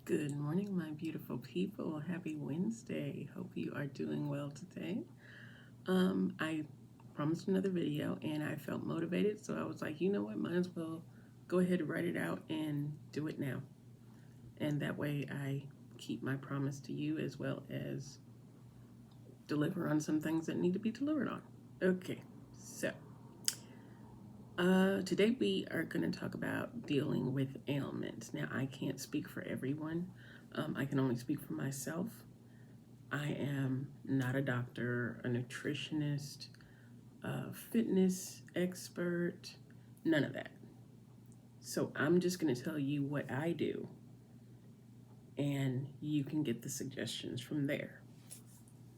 Good morning, my beautiful people. Happy Wednesday. Hope you are doing well today. I promised another video and I felt motivated, so I was like, you know what, might as well go ahead and write it out and do it now. And that way I keep my promise to you as well as deliver on some things that need to be delivered on. Okay, so today we are going to talk about dealing with ailments. Now, I can't speak for everyone. I can only speak for myself. I am not a doctor, a nutritionist, a fitness expert, none of that. So I'm just going to tell you what I do, and you can get the suggestions from there.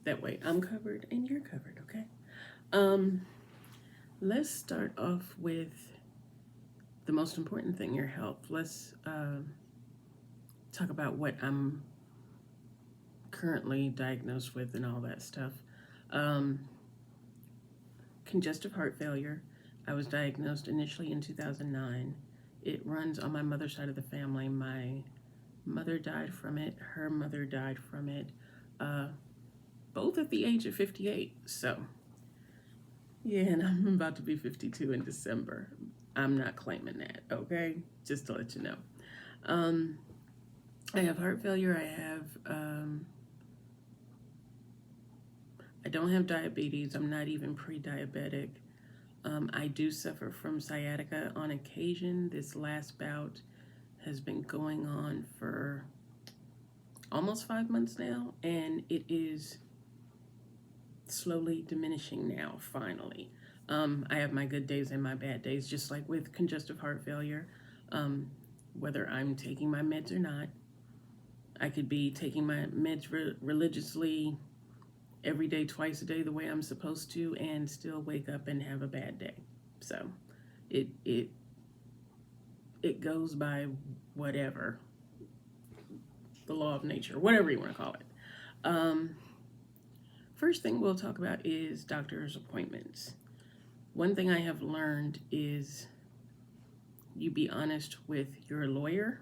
That way I'm covered and you're covered, okay? Let's start off with the most important thing, your health. Let's talk about what I'm currently diagnosed with and all that stuff. Congestive heart failure. I was diagnosed initially in 2009. It runs on my mother's side of the family. My mother died from it. Her mother died from it. Both at the age of 58. So, yeah, and I'm about to be 52 in December. I'm not claiming that, okay? Just to let you know. I have heart failure. I don't have diabetes. I'm not even pre-diabetic. I do suffer from sciatica on occasion. This last bout has been going on for almost 5 months now, and it is slowly diminishing now, finally. I have my good days and my bad days, just like with congestive heart failure. Whether I'm taking my meds or not, I could be taking my meds religiously every day, twice a day, the way I'm supposed to, and still wake up and have a bad day. So it goes by whatever, the law of nature, whatever you want to call it. First thing we'll talk about is doctor's appointments. One thing I have learned is you be honest with your lawyer,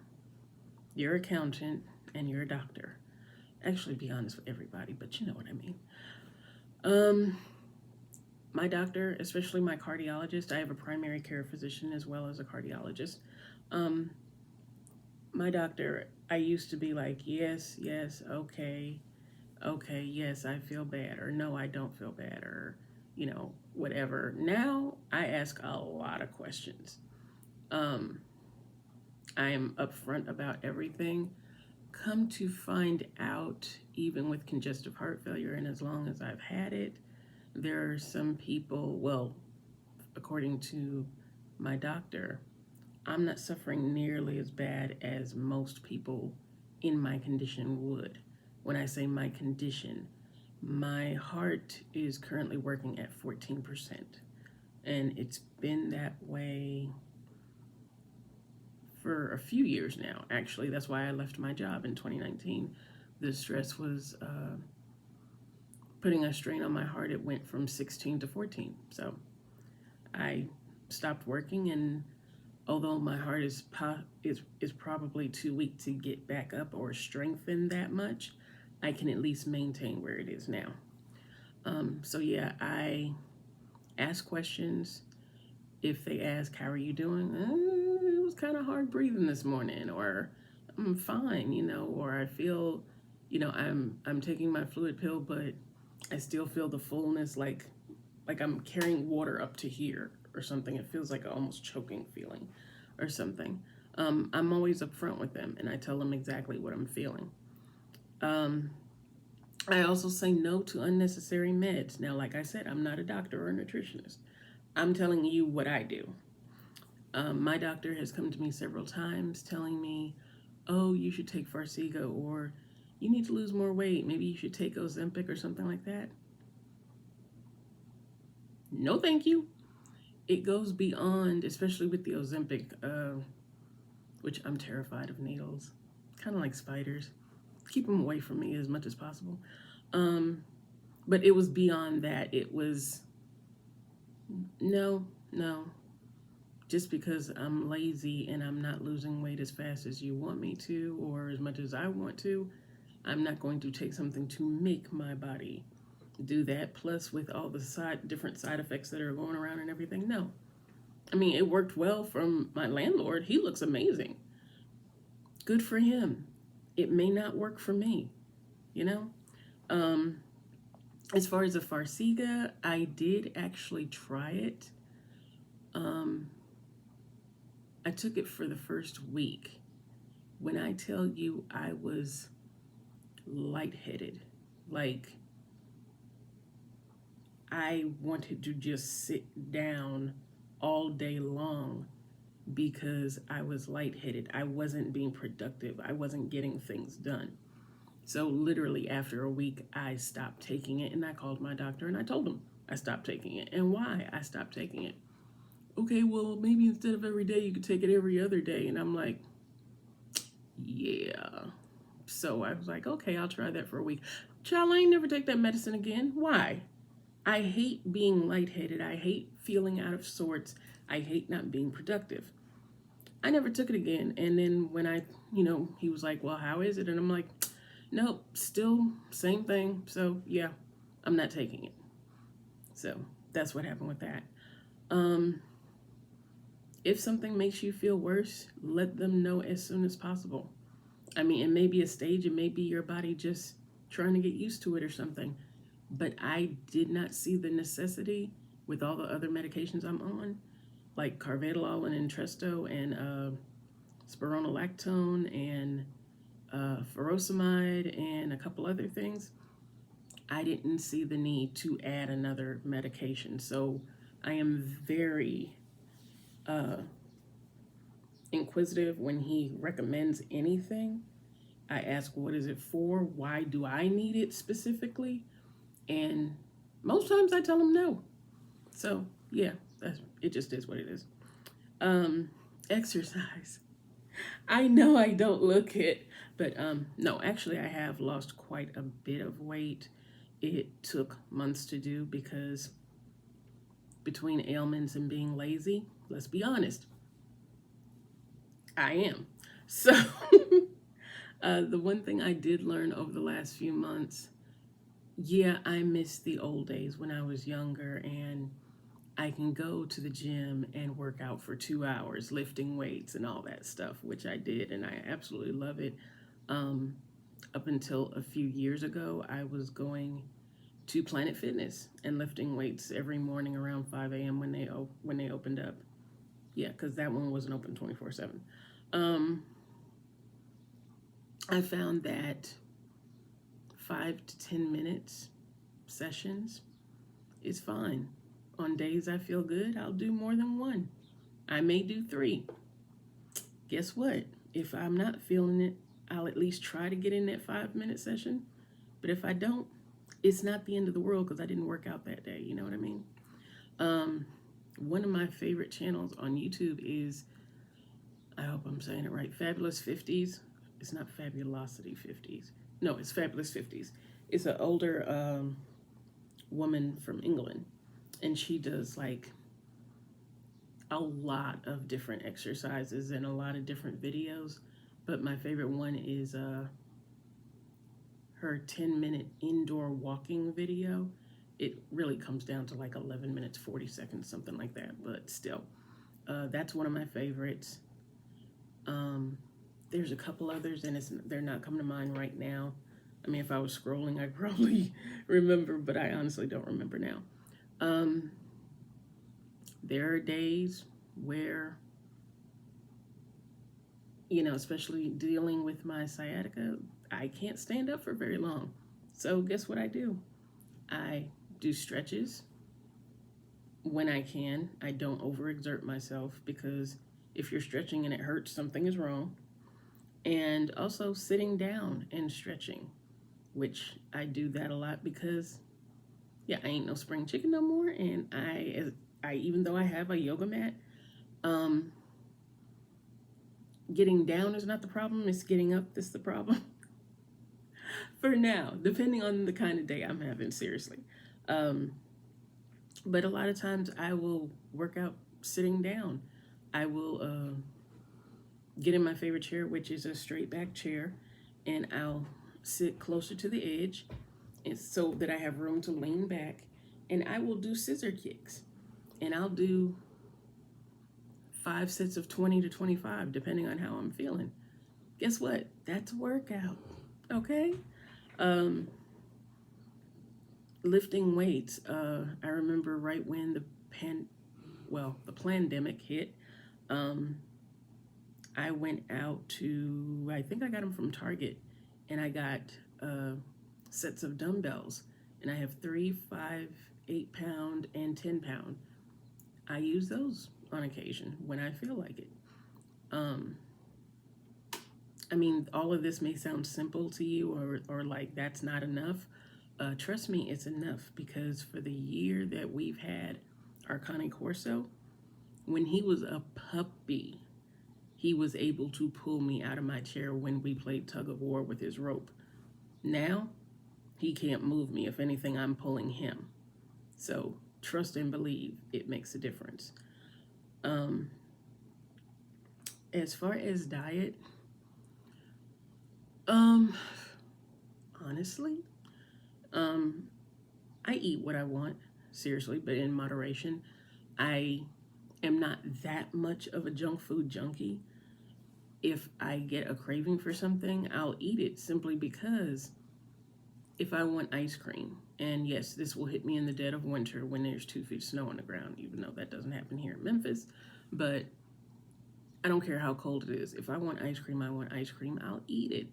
your accountant, and your doctor. Actually, be honest with everybody, but you know what I mean. My doctor, especially my cardiologist, I have a primary care physician as well as a cardiologist. My doctor, I used to be like, yes, okay, yes, I feel bad, or no, I don't feel bad, or, whatever. Now I ask a lot of questions. I am upfront about everything. Come to find out, even with congestive heart failure, and as long as I've had it, there are some people, well, according to my doctor, I'm not suffering nearly as bad as most people in my condition would. When I say my condition, my heart is currently working at 14%. And it's been that way for a few years now, actually. That's why I left my job in 2019. The stress was putting a strain on my heart. It went from 16 to 14. So I stopped working, and although my heart is probably too weak to get back up or strengthen that much, I can at least maintain where it is now. So yeah, I ask questions. If they ask, how are you doing? It was kind of hard breathing this morning, or I'm fine, or I feel, I'm taking my fluid pill, but I still feel the fullness, like I'm carrying water up to here or something. It feels like an almost choking feeling or something. I'm always upfront with them, and I tell them exactly what I'm feeling. I also say no to unnecessary meds. Now, like I said, I'm not a doctor or a nutritionist. I'm telling you what I do. My doctor has come to me several times telling me, oh, you should take Farxiga, or you need to lose more weight. Maybe you should take Ozempic or something like that. No, thank you. It goes beyond, especially with the Ozempic, which I'm terrified of needles. Kind of like spiders. Keep them away from me as much as possible. But it was beyond that. It was, no, just because I'm lazy and I'm not losing weight as fast as you want me to or as much as I want to, I'm not going to take something to make my body do that. Plus, with all the different side effects that are going around and everything, no. I mean, it worked well from my landlord. He looks amazing. Good for him. It may not work for me, you know? Um, as far as the Farxiga, I did actually try it. Um, I took it for the first week. When I tell you I was lightheaded, like I wanted to just sit down all day long because I was lightheaded. I wasn't being productive. I wasn't getting things done. So literally after a week, I stopped taking it and I called my doctor and I told him I stopped taking it and why I stopped taking it. Okay, well, maybe instead of every day, you could take it every other day. And I'm like, yeah. So I was like, okay, I'll try that for a week. Child, I ain't never take that medicine again. Why? I hate being lightheaded. I hate feeling out of sorts. I hate not being productive. I never took it again. And then when he was like, well, how is it? And I'm like, nope, still same thing. So yeah, I'm not taking it. So that's what happened with that. Um, if something makes you feel worse, let them know as soon as possible. I mean, it may be a stage, it may be your body just trying to get used to it or something. But I did not see the necessity with all the other medications I'm on, like carvedilol and Entresto and spironolactone and furosemide and a couple other things. I didn't see the need to add another medication. So I am very uh, inquisitive when he recommends anything. I ask, what is it for? Why do I need it specifically? And most times I tell him no. So yeah, it just is what it is. Exercise. I know I don't look it, but no, actually I have lost quite a bit of weight. It took months to do because between ailments and being lazy, let's be honest, I am. So the one thing I did learn over the last few months, yeah, I miss the old days when I was younger and I can go to the gym and work out for 2 hours, lifting weights and all that stuff, which I did, and I absolutely love it. Um, Up until a few years ago, I was going to Planet Fitness and lifting weights every morning around 5 a.m. when they opened up. Yeah, because that one wasn't open 24/7. Um, I found that 5 to 10 minutes sessions is fine. On days I feel good, I'll do more than one. I may do three. Guess what? If I'm not feeling it, I'll at least try to get in that 5 minute session. But if I don't, it's not the end of the world because I didn't work out that day. You know what I mean? Um, One of my favorite channels on YouTube is, I hope I'm saying it right, Fabulous 50s. It's not Fabulosity 50s. No, it's Fabulous 50s. It's an older woman from England, and she does like a lot of different exercises and a lot of different videos. But my favorite one is her 10-minute indoor walking video. It really comes down to like 11 minutes, 40 seconds, something like that. But still, that's one of my favorites. There's a couple others, and they're not coming to mind right now. I mean, if I was scrolling, I'd probably remember, but I honestly don't remember now. Um, there are days where, especially dealing with my sciatica, I can't stand up for very long. So guess what I do? I do stretches when I can. I don't overexert myself because if you're stretching and it hurts, something is wrong. And also sitting down and stretching, which I do that a lot because, yeah, I ain't no spring chicken no more. And I even though I have a yoga mat, getting down is not the problem. It's getting up that's the problem. For now, depending on the kind of day I'm having, seriously. But a lot of times I will work out sitting down. I will get in my favorite chair, which is a straight back chair, and I'll sit closer to the edge and so that I have room to lean back. And I will do scissor kicks. And I'll do 5 sets of 20 to 25, depending on how I'm feeling. Guess what? That's a workout. Okay? Um, Lifting weights. I remember right when the pandemic hit. Um, I went out to, I think I got them from Target, and I got uh, sets of dumbbells, and I have 3, 5, 8 pound, and 10 pound. I use those on occasion when I feel like it. Um, I mean, all of this may sound simple to you, or like that's not enough. Trust me, it's enough, because for the year that we've had our Cane Corso, when he was a puppy, he was able to pull me out of my chair when we played tug of war with his rope. Now, he can't move me. If anything, I'm pulling him. So trust and believe it makes a difference. Um, as far as diet, um, honestly, um, I eat what I want, seriously, but in moderation. I am not that much of a junk food junkie. If I get a craving for something, I'll eat it simply because if I want ice cream, and yes, this will hit me in the dead of winter when there's 2 feet of snow on the ground, even though that doesn't happen here in Memphis, but I don't care how cold it is. If I want ice cream, I want ice cream. I'll eat it.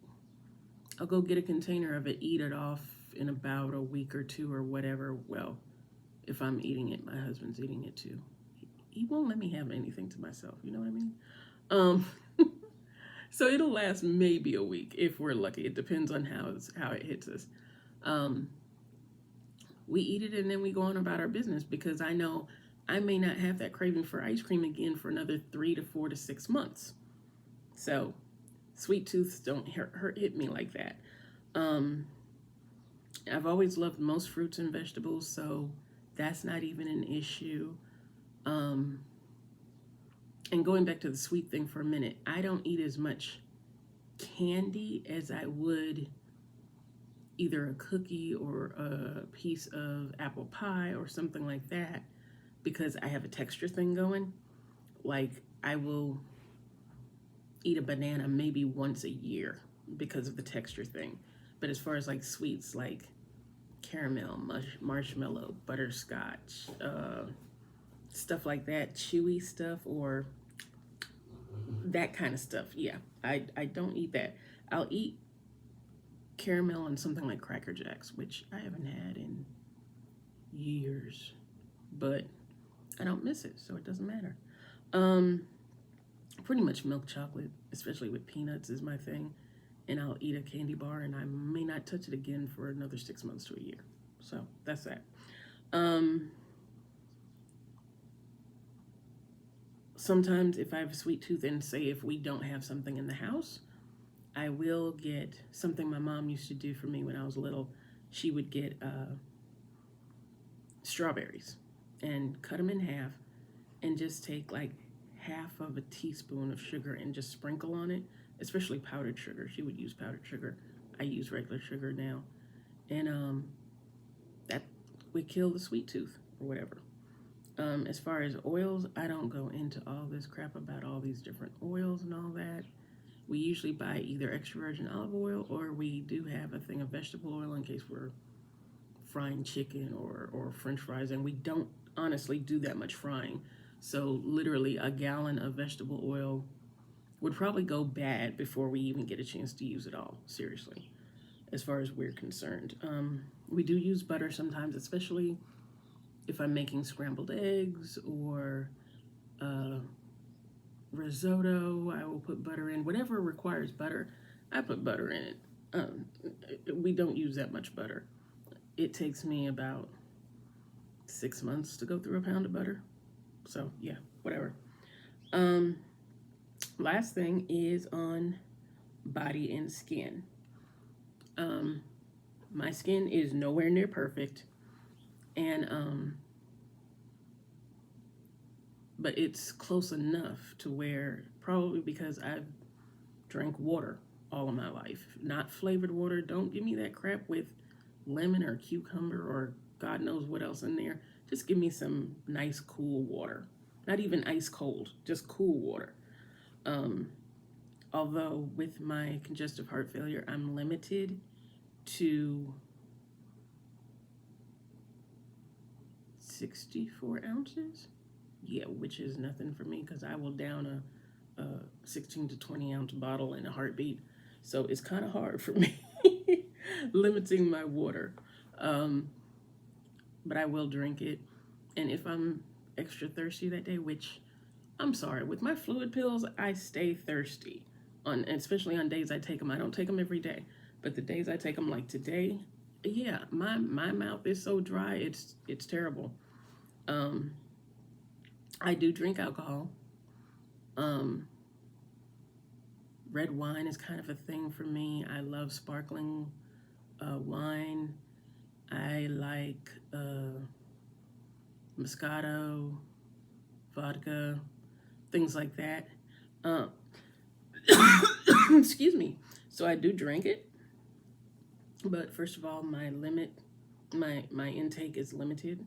I'll go get a container of it, eat it off in about a week or two or whatever. Well, if I'm eating it, my husband's eating it too. He won't let me have anything to myself. You know what I mean? Um, so it'll last maybe a week if we're lucky. It depends on how it hits us. Um, we eat it and then we go on about our business, because I know I may not have that craving for ice cream again for another 3 to 4 to 6 months. So sweet tooths don't hit me like that. Um, I've always loved most fruits and vegetables, so that's not even an issue. Um, and going back to the sweet thing for a minute, I don't eat as much candy as I would either a cookie or a piece of apple pie or something like that, because I have a texture thing going. Like, I will eat a banana maybe once a year because of the texture thing. But as far as like sweets, like caramel, marshmallow, butterscotch, stuff like that, chewy stuff, or that kind of stuff, yeah, I don't eat that. I'll eat caramel and something like Cracker Jacks, which I haven't had in years, but I don't miss it, so it doesn't matter. Um, Pretty much milk chocolate, especially with peanuts, is my thing. And I'll eat a candy bar and I may not touch it again for another 6 months to a year. So that's that. Um, Sometimes if I have a sweet tooth, and say if we don't have something in the house, I will get something my mom used to do for me when I was little. She would get strawberries and cut them in half and just take like half of a teaspoon of sugar and just sprinkle on it, especially powdered sugar. She would use powdered sugar. I use regular sugar now. And that would kill the sweet tooth or whatever. As far as oils, I don't go into all this crap about all these different oils and all that. We usually buy either extra virgin olive oil, or we do have a thing of vegetable oil in case we're frying chicken or french fries, and we don't honestly do that much frying. So literally a gallon of vegetable oil would probably go bad before we even get a chance to use it all, seriously, as far as we're concerned. We do use butter sometimes, especially if I'm making scrambled eggs or risotto. I will put butter in. Whatever requires butter, I put butter in it. We don't use that much butter. It takes me about 6 months to go through a pound of butter. So yeah, whatever. Um, Last thing is on body and skin. Um, my skin is nowhere near perfect, and but it's close enough to where, probably because I've drank water all of my life, not flavored water. Don't give me that crap with lemon or cucumber or God knows what else in there. Just give me some nice cool water. Not even ice cold, just cool water. Um, Although with my congestive heart failure, I'm limited to 64 ounces. Yeah, which is nothing for me because I will down a 16 to 20 ounce bottle in a heartbeat. So it's kind of hard for me limiting my water. Um, but I will drink it. And if I'm extra thirsty that day, which I'm sorry, with my fluid pills, I stay thirsty. Especially on days I take them. I don't take them every day, but the days I take them, like today, yeah, my mouth is so dry, it's terrible. Um, I do drink alcohol. Um, Red wine is kind of a thing for me. I love sparkling wine. I like Moscato, vodka, things like that. Um, excuse me. So I do drink it, but first of all, my intake is limited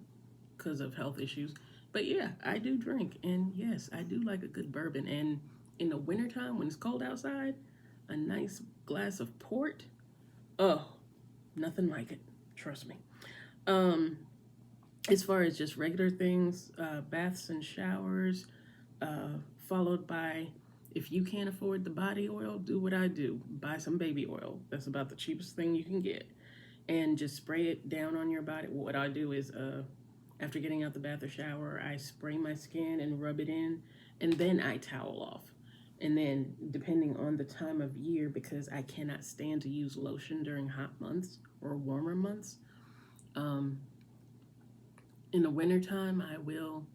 because of health issues. But yeah, I do drink, and yes, I do like a good bourbon. And in the wintertime when it's cold outside, a nice glass of port, oh, nothing like it. Trust me. Um, as far as just regular things, baths and showers, followed by, if you can't afford the body oil, do what I do. Buy some baby oil. That's about the cheapest thing you can get. And just spray it down on your body. What I do is, after getting out the bath or shower, I spray my skin and rub it in, and then I towel off. And then, depending on the time of year, because I cannot stand to use lotion during hot months or warmer months, um, in the wintertime, I will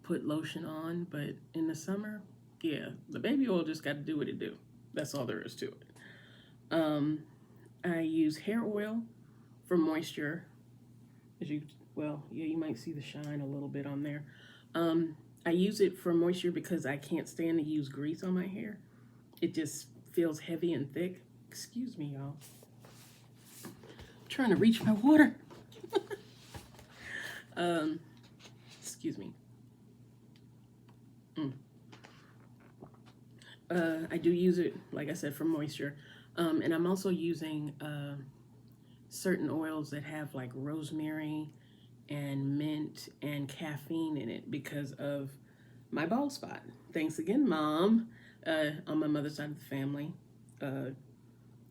put lotion on, but in the summer, yeah, the baby oil just got to do what it do. That's all there is to it. Um, I use hair oil for moisture. You might see the shine a little bit on there. I use it for moisture because I can't stand to use grease on my hair. It just feels heavy and thick. Excuse me, y'all. I'm trying to reach my water. Excuse me. I do use it, like I said, for moisture. And I'm also using certain oils that have like rosemary and mint and caffeine in it because of my bald spot. Thanks again, Mom. On my mother's side of the family,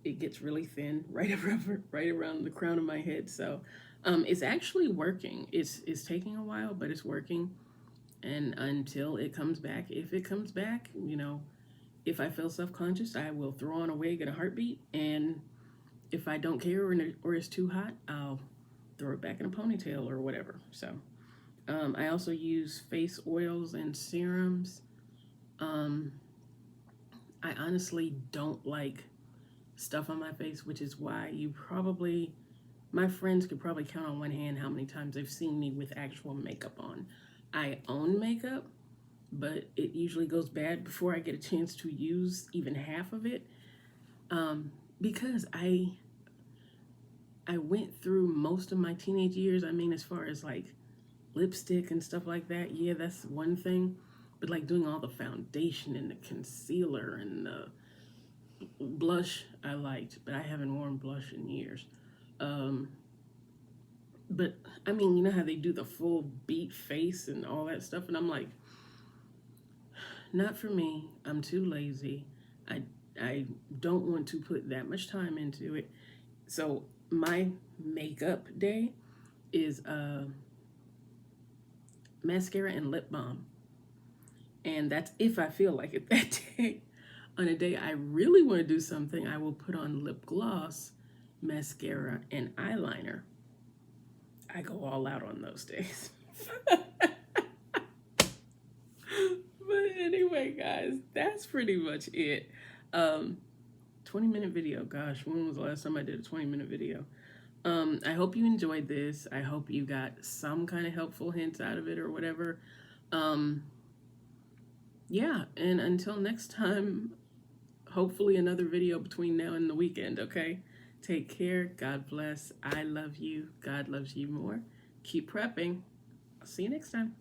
it gets really thin right around the crown of my head. So it's actually working. It's taking a while, but it's working. And until it comes back, if it comes back, if I feel self-conscious, I will throw on a wig in a heartbeat. And if I don't care or it's too hot, I'll throw it back in a ponytail or whatever. So I also use face oils and serums. I honestly don't like stuff on my face, which is why my friends could probably count on one hand how many times they've seen me with actual makeup on. I own makeup, but it usually goes bad before I get a chance to use even half of it, because I went through most of my teenage years. I mean, as far as like lipstick and stuff like that, yeah, that's one thing. But like doing all the foundation and the concealer and the blush, I liked, but I haven't worn blush in years. But I mean, you know how they do the full beat face and all that stuff, and I'm like, not for me. I'm too lazy. I don't want to put that much time into it. So my makeup day is mascara and lip balm. And that's if I feel like it that day. On a day I really want to do something, I will put on lip gloss, mascara, and eyeliner. I go all out on those days. But anyway, guys, that's pretty much it. 20-minute video. Gosh, when was the last time I did a 20-minute video? I hope you enjoyed this. I hope you got some kind of helpful hints out of it or whatever. Yeah, and until next time, hopefully another video between now and the weekend, okay? Take care. God bless. I love you. God loves you more. Keep prepping. I'll see you next time.